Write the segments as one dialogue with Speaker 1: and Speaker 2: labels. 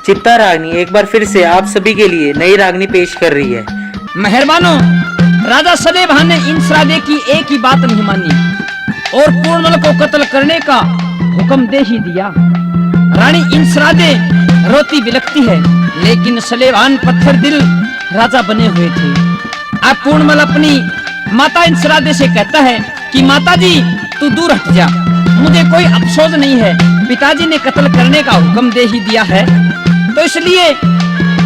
Speaker 1: चित्ता रागनी एक बार फिर से आप सभी के लिए नई रागनी पेश कर रही है।
Speaker 2: मेहरबानो, राजा सलेभान ने इंसरादे की एक ही बात नहीं मानी और पूर्णमल को कत्ल करने का हुक्म दे ही दिया। रानी इंसरादे रोती बिलखती है, लेकिन सलेभान पत्थर दिल राजा बने हुए थे। अब पूर्णमल अपनी माता इंसरादे से कहता है कि माता जी तू दूर हट जा, मुझे कोई अफसोस नहीं है, पिताजी ने कत्ल करने का हुक्म दे ही दिया है तो इसलिए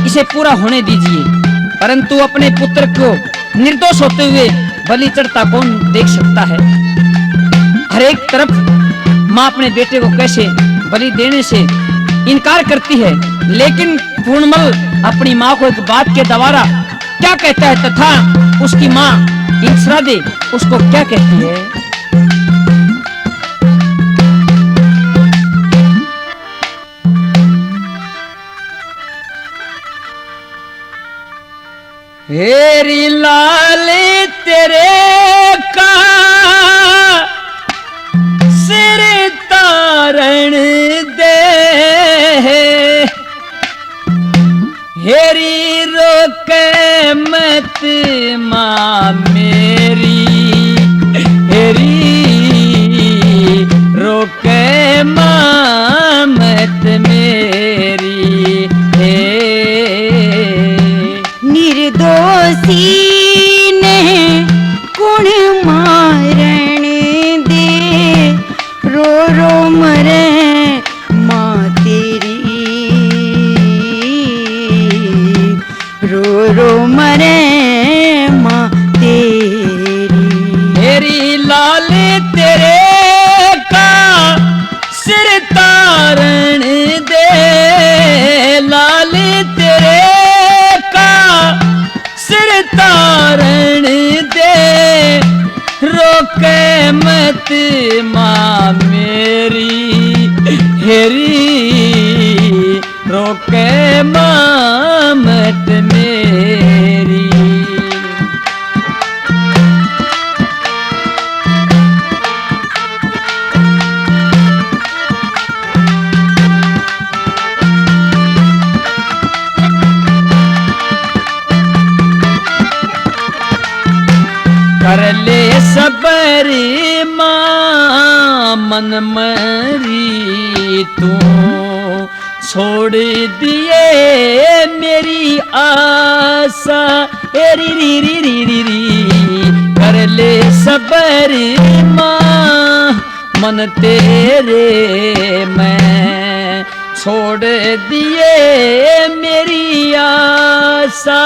Speaker 2: इसे पूरा होने दीजिए। परंतु अपने पुत्र को निर्दोष होते हुए बलि चढ़ता कौन देख सकता है। हर एक तरफ माँ अपने बेटे को कैसे बलि देने से इनकार करती है, लेकिन पूर्णमल अपनी माँ को एक बात के द्वारा क्या कहता है तथा उसकी माँ इंसरादे उसको क्या कहती है। हेरी लाल तेरे का सिर तारण दे, हेरी रोके मत माँ मेरी, हेरी रोके माँ मत मेरी।
Speaker 3: निर्दोषी ने कुण मारण दे, रो रो मरे माँ तेरी, रो रो मरे माँ तेरी।
Speaker 2: तेरी लाल तेरे का सिर तारण दे, लाल तेरे सिर तारण दे, रोके मत माँ मेरी, हेरी रोके माँ मत मेरी। कर ले सबर माँ मन मरी, तू छोड़ दिए मेरी आशा, री री री री री री। कर ले सबर माँ मन तेरे मैं छोड़ दिए मेरी आशा।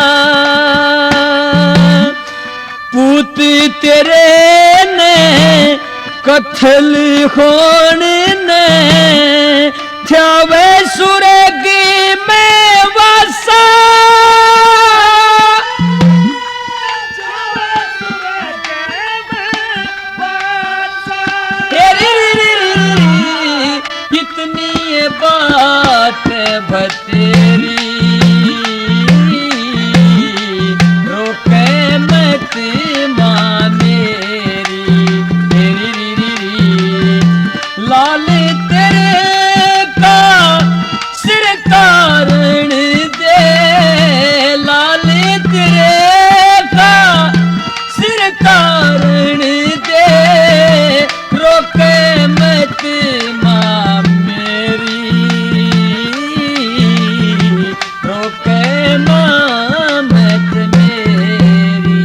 Speaker 2: पूत तेरे ने कत्ल होने ने, थ्यावे सुरग में वासा, कितनी बात बतेरी, रोके मत माँ मेरी, लाल तेरे का सिर तारण दे, लाल तेरे का सिर तारण दे, रोके मत माँ मेरी, रोके माँ मत मेरी।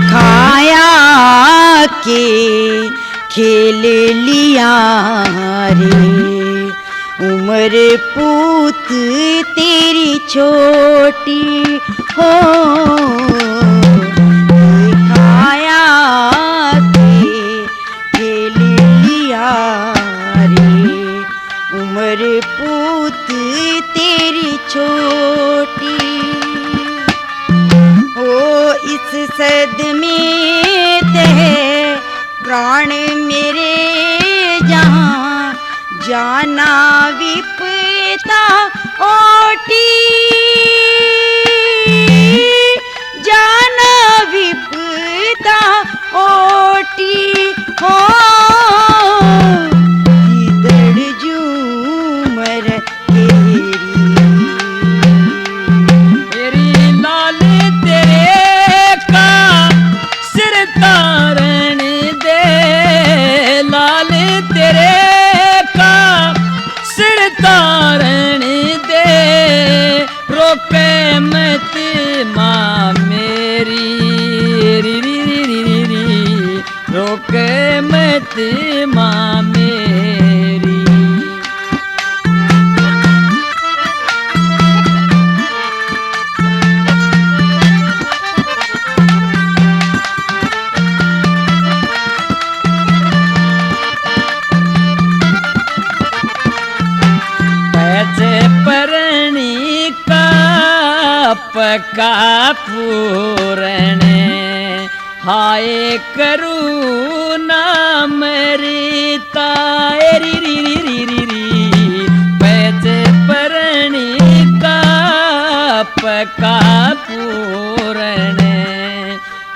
Speaker 3: खाया के खेल लिया रे, उम्र पूत तेरी छोटी हो। खाया के खेल लिया रे, उम्र पूत तेरी छोटी हो। इस सदमे ते प्राण मेरे जहाँ जाना विपदा ओटी, जाना विपदा ओटी हो, दड़ झूमर
Speaker 2: तेरी लाल तेरे का सिर तारण दे, लाल तेरे का सिर तारण दे, रोके मत माँ मेरी, री री री री री, रोके मत माँ मेरी। परणी का पका पूरण, हाय करुणा मरीता, री री री री री री, पैज परणी का पका पूरण,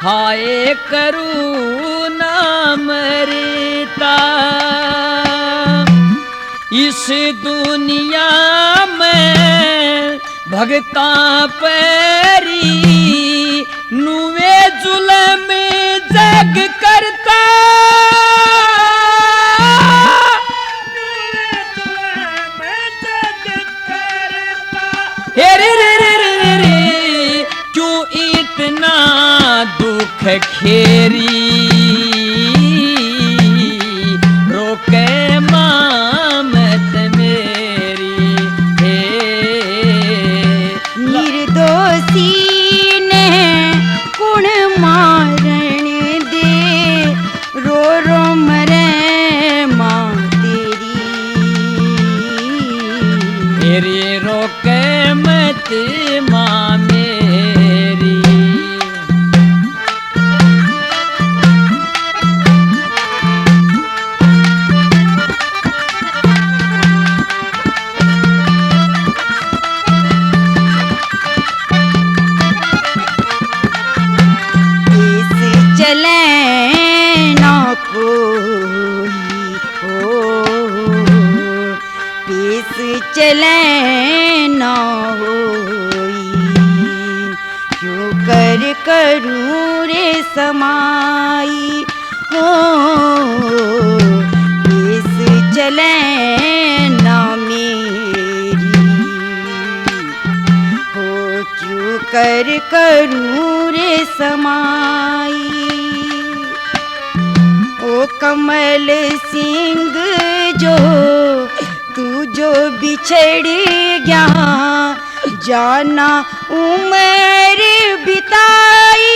Speaker 2: हाय करुणा मरीता। इस दुनिया में भगता पैरी, नुए जुल्म जग करता, हे रे रे रे रे रे, क्यों इतना दुख खेरी, रोके
Speaker 3: निर्दोषी ने कुण मारण दे, रो रो मरे माँ तेरी,
Speaker 2: तेरी रोके मत माँ मेरी।
Speaker 3: चले ना कोई हो, पेश चले ना होई, क्यों कर करूं रे समाई हो, पेश चले ना मेरी हो, क्यों कर करूं रे समाई। ओ कमल सिंह जो तू जो बिछड़ गया, जाना उम्र बिताई,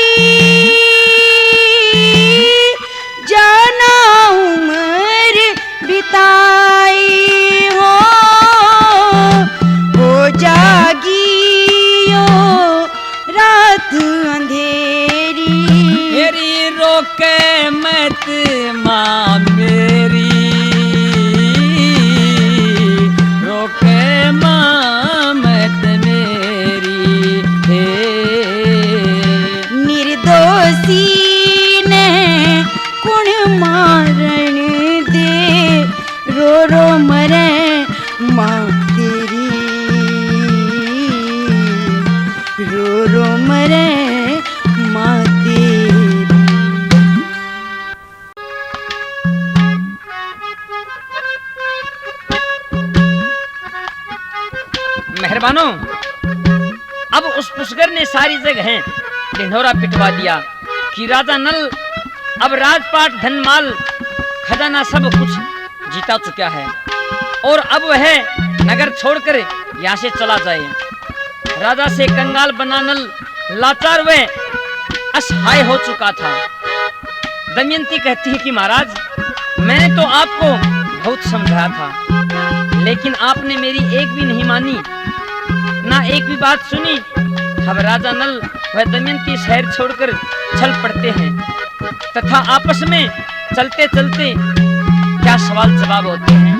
Speaker 3: जाना उम्र बिताई हो जागी हो रात अंधेरी,
Speaker 2: मेरी रोके मत माँ मेरी, रोके माँ मत मेरी, हे
Speaker 3: निर्दोषी ने कुण मारण दे, रो रो मरे माँ तेरी, रो रो मरे माँ तेरी।
Speaker 2: मेहरबानो, अब उस पुष्कर ने सारी जगह ढिंढोरा पिटवा दिया कि राजा नल अब राजपाट धनमाल खजाना सब कुछ जीता चुका है और अब वह नगर छोड़कर यहाँ से चला जाए। राजा से कंगाल बना नल लाचार व असहाय हो चुका था। दमयंती कहती है कि महाराज, मैंने तो आपको बहुत समझाया था, लेकिन आपने मेरी एक भी नहीं मानी, ना एक भी बात सुनी। अब राजा नल वह दमयंती शहर छोड़कर चल पड़ते हैं तथा आपस में चलते चलते क्या सवाल जवाब होते हैं।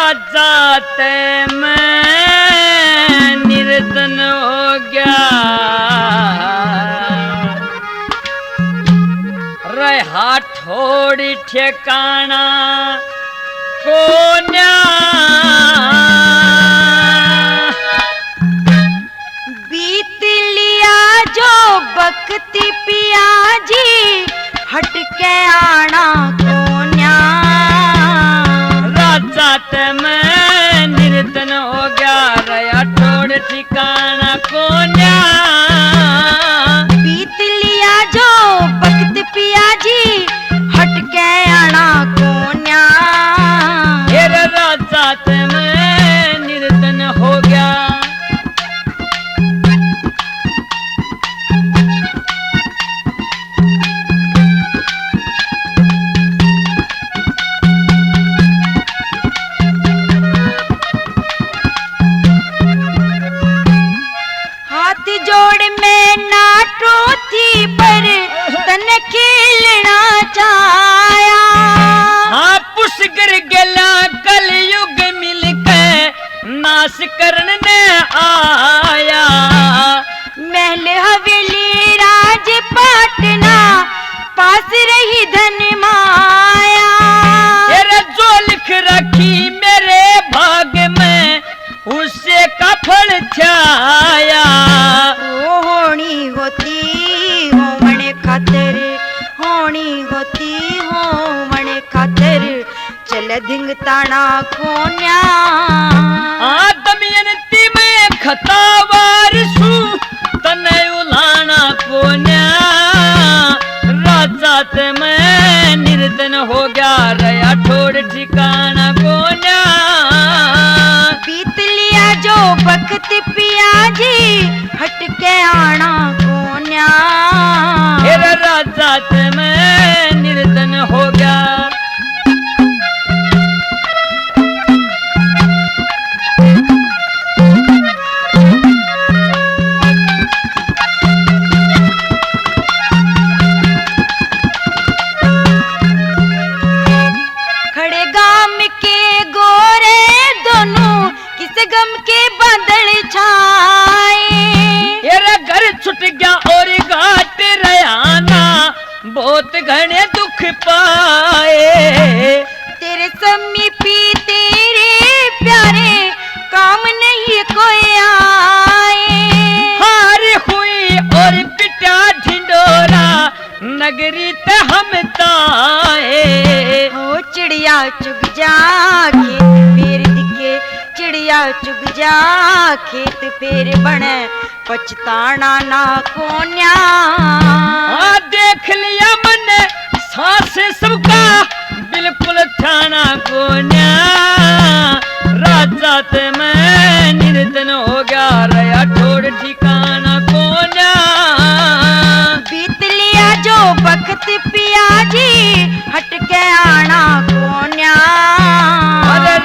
Speaker 2: राजा ते मैं निर्धन हो गया, रहा थोड़ी ठिकाना कोन्या,
Speaker 3: बीत लिया जो बख्त पिया जी, हट के आना कोन्या।
Speaker 2: राजा ते मैं निर्धन हो गया, रहा थोड़ी ठिकाना कोन्या,
Speaker 3: बीत लिया जो बख्त पिया जी, हट के आना कोन्या।
Speaker 2: राजा ते मैं निर्धन हो गया।
Speaker 3: हाथ जोड़ में नाटो थी पर तन खेलना चाया,
Speaker 2: हाँ पुस गिर गला कल युग मिलके नाश करने आया।
Speaker 3: महल हवेली राज पाटना, पास रही धन माया।
Speaker 2: तेरे जो लिख रखी मेरे भाग में, उससे का फल छाया।
Speaker 3: वो होनी होती हो मने खातर, होनी होती हो मने खातर, चल धिंग ताना कोन्या।
Speaker 2: दमयंती में खतावार सू तने उलाना कोन्या। राजा ते मैं निर्धन हो गया, रहा थोड़ ठिकाना कोन्या।
Speaker 3: बीत लिया जो बख्त पिया जी, हट के आना कोन्या।
Speaker 2: राजा ते मैं निर्धन हो गया।
Speaker 3: खड़े गाम के गोरे दोनों, किस गम के बादल छाए।
Speaker 2: घर छुट गया और घाट रयाना, बहुत घने दुख पाए।
Speaker 3: तेरे समीपी तेरे प्यारे, काम नहीं कोई आए।
Speaker 2: हार हुई और पिटा ढिंडोरा, नगरी ते हम ताए।
Speaker 3: हो चिड़िया चुग जा खेत फेर दिखे, चिड़िया चुग जा खेत फेर बने, पछताना ना कोन्या।
Speaker 2: देख लिया मन सांस सबका, बिल्कुल ठाना कोन्या। राजा ते मैं निर्धन हो गया, रहा थोड़ ठिकाना कोन्या।
Speaker 3: बीत लिया जो बख्त पिया जी, हट के आना कोन्या।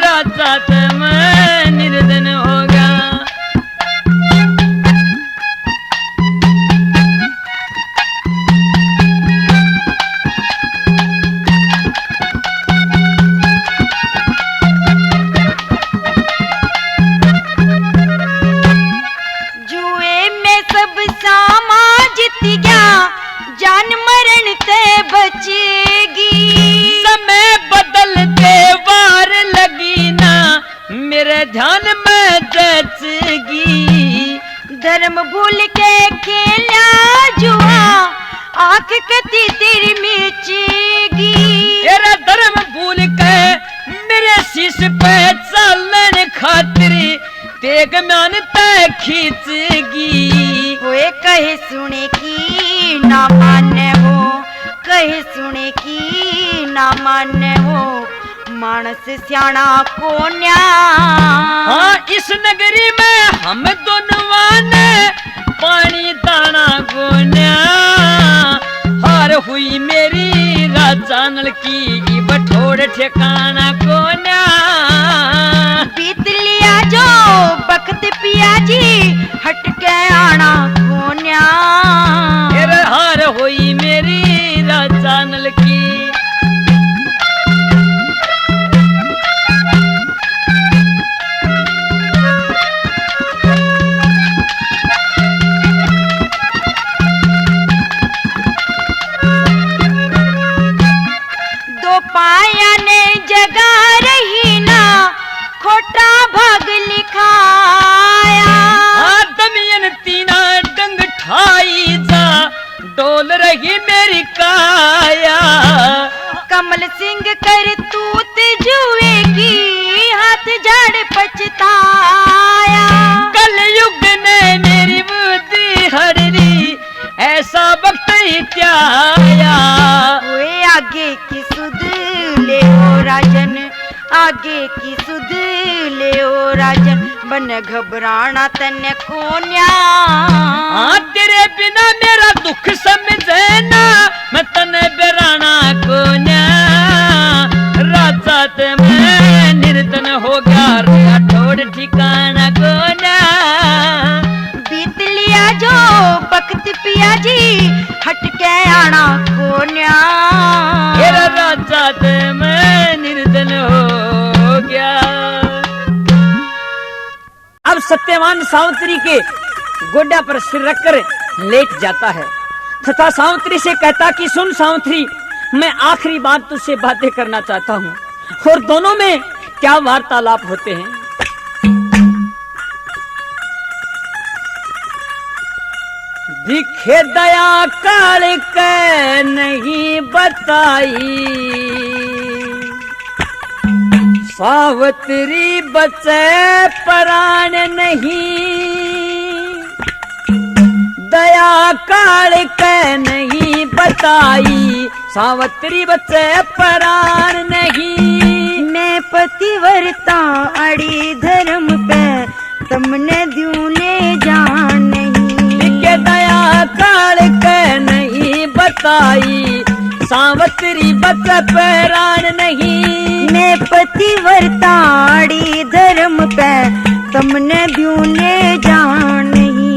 Speaker 2: राजा ते मैं निर्धन हो गया।
Speaker 3: जुए में सब सामा जीत गया, जान मरण ते बचेगी।
Speaker 2: समय बदलते वार लगी ना, मेरे ध्यान में जचगी।
Speaker 3: धर्म भूल के खेला जुआ, आंख कती तेरी मिचेगी।
Speaker 2: तेरा धर्म भूल के मेरे शीश पे चलन खातिर, तेग म्यान तय खींचगी।
Speaker 3: होए कहे सुने की ना माने हो, कहे सुने की ना माने हो, मानस सियाना कोन्या।
Speaker 2: हाँ इस नगरी में हम दोनों ने पानी दाना गोन्या। हार हुई मेरी राजा नल की, बठोड़ ठिकाना कोन्या।
Speaker 3: बीत लिया जो बख्त पिया जी, हट के आना कोन्या।
Speaker 2: हार हुई मेरी राजा नल की। रही मेरी काया।
Speaker 3: कमल सिंह कर तूत जुए की हाथ झाड़ पछताया।
Speaker 2: कल युग ने मेरी बुद्धि हररी ऐसा वक्त ही क्या आया।
Speaker 3: ओए आगे की सुध ले ओ राजन, आगे की सुध ले ओ राजन, बन घबराना तने कोन्या।
Speaker 2: हाँ तेरे बिना मेरा दुख समझे ना, मैं तने बेराना कोन्या। राजा ते मैं निर्धन हो गया, रिया ठोड़ ठिकाना कोन्या।
Speaker 3: बीत लिया जो वक्त पिया जी, हट के आना कोन्या।
Speaker 2: तेरा राजा ते मैं निर्धन हो गया। अब सत्यवान सावित्री के गोड्या पर सिर रखकर लेट जाता है तथा सावित्री से कहता कि सुन सावित्री, मैं आखिरी बार तुझसे बातें करना चाहता हूँ। और दोनों में क्या वार्तालाप होते हैं। दिखे दया काल के नहीं बताई, सावित्री बचे प्राण नहीं। दया काल के नहीं बताई, सावित्री बचे प्राण नहीं।
Speaker 3: मैं पतिव्रता अड़ी धर्म पे तुमने द्यूं ले जान नहीं।
Speaker 2: के दया काल के नहीं बताई, सावित्री बचे प्राण नहीं।
Speaker 3: मैं पतिव्रता अड़ी धर्म पे तुमने द्यूं ले जान नहीं।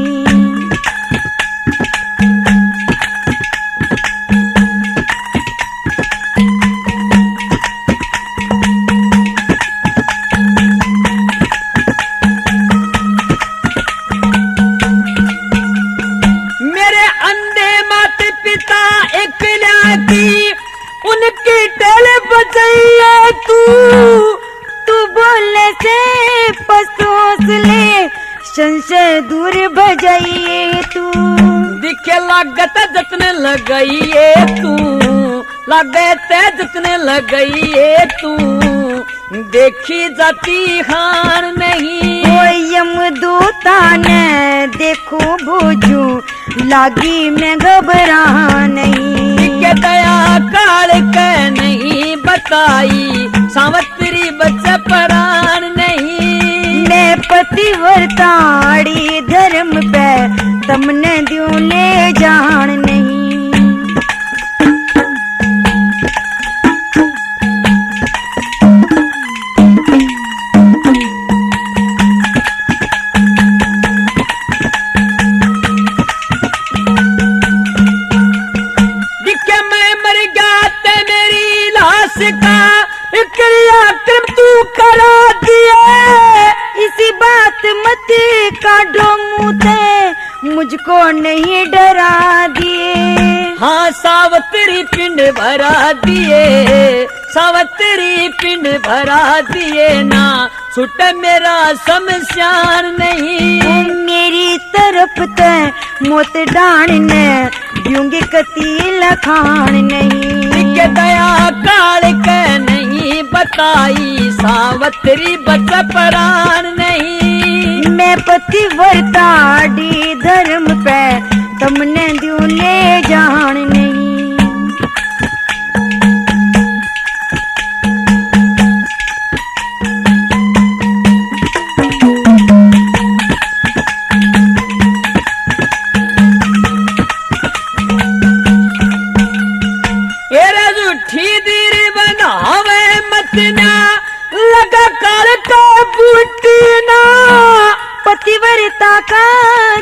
Speaker 2: उनकी टेल बजाइए तू
Speaker 3: बोलने से पसोस ले, संशय दूर भजाइए तू।
Speaker 2: दिखे लागत जतने लगाइए तू, लागत जतने लगाइए तू। देखी जाती हार नहीं।
Speaker 3: ओ यमदूता ने देखो भोजू, लागी मैं घबरा नहीं।
Speaker 2: के दया काल के नहीं बताई, सावित्री बचे प्राण नहीं।
Speaker 3: मैं पतिव्रता अड़ी धर्म पे तुमने द्यूं ले जान नहीं।
Speaker 2: क्रियाक्रम तू करा दिए,
Speaker 3: इसी बात मत काटो मुँह से, मुझको नहीं डरा दिए।
Speaker 2: हाँ सावित्री पिंड भरा दिए, सावित्री पिंड भरा दिए ना। छुट मेरा शमशान नहीं।
Speaker 3: मेरी तरफ ते मोत डाण ने दूंगी कती लखान नहीं।
Speaker 2: के दया काल के नहीं बताई, सावित्री बचे प्राण नहीं।
Speaker 3: मैं पतिव्रता अड़ी धर्म पे तुमने द्यूं ले जान नहीं।
Speaker 2: लगा काल का बूटीना,
Speaker 3: पतिव्रता का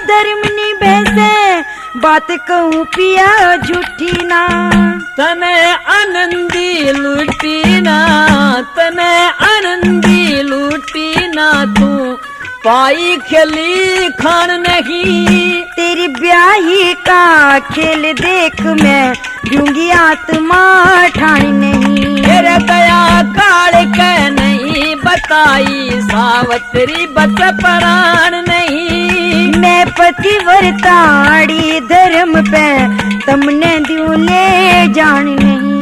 Speaker 3: धर्म निभैसे, बात कहूँ पिया झूठी ना।
Speaker 2: तने आनंदी लूटीना, तने आनंदी लूटीना। तू पाई खेली खान नहीं।
Speaker 3: तेरी ब्याही का खेल देख मैं दूंगी आत्मा ठान नहीं।
Speaker 2: तेरे दया काल के नहीं बताई, सावित्री बचे प्राण नहीं।
Speaker 3: मैं पतिव्रता अड़ी धर्म पे तमने द्यू ले जान नहीं।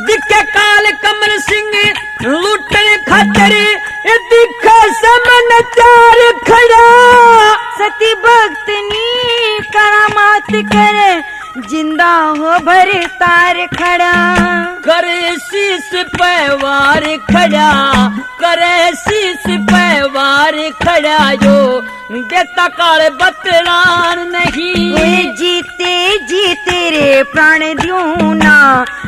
Speaker 2: दिखे काल कमल सिंह लूटने खातर दिखा समन चार खड़ा।
Speaker 3: सती भक्तनी करामात करे जिंदा हो भरे तार खड़ा।
Speaker 2: करे शीश पे वार खड़ा, करे शीश पे वार खड़ा जो देता काल बतलान नहीं।
Speaker 3: ओए जीते जीते रे प्राण द्यूं ना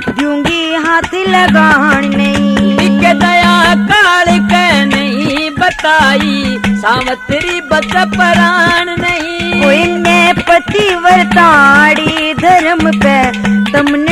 Speaker 3: दूंगी हाथ लगान नहीं।
Speaker 2: के दया काल के नहीं बताई सावत्री बच प्राण नहीं।
Speaker 3: ओए मैं पतिव्रताड़ी धर्म पे तमने